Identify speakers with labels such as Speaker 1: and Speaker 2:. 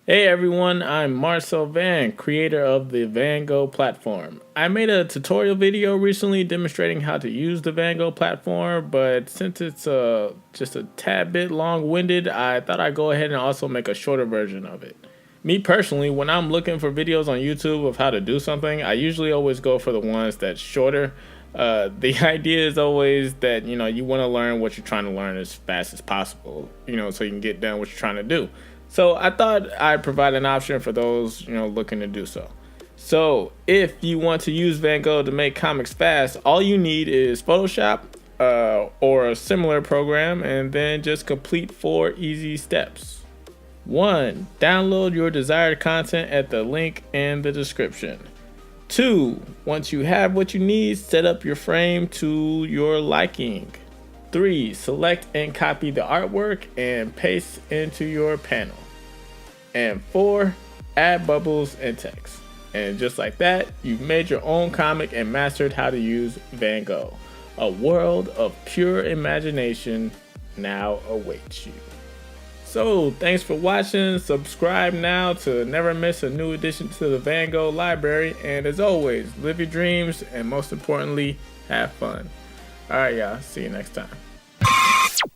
Speaker 1: Hey everyone, I'm Marcel Vann, creator of the VannGo platform. I made a tutorial video recently demonstrating how to use the VannGo platform, but since it's just a tad bit long-winded, I thought I'd go ahead and also make a shorter version of it. Me personally, when I'm looking for videos on YouTube of how to do something, I usually always go for the ones that's shorter. The idea is always that, you want to learn what you're trying to learn as fast as possible, so you can get done what you're trying to do. So I thought I'd provide an option for those, looking to do so. So if you want to use VannGo to make comics fast, all you need is Photoshop or a similar program, and then just complete 4 easy steps. 1. Download your desired content at the link in the description. 2. Once you have what you need, set up your frame to your liking. 3. Select and copy the artwork and paste into your panel. And 4. Add bubbles and text. And just like that, you've made your own comic and mastered how to use VannGo. A world of pure imagination now awaits you. So thanks for watching. Subscribe now to never miss a new addition to the VannGo library. And as always, live your dreams and most importantly, have fun. Alright y'all, see you next time.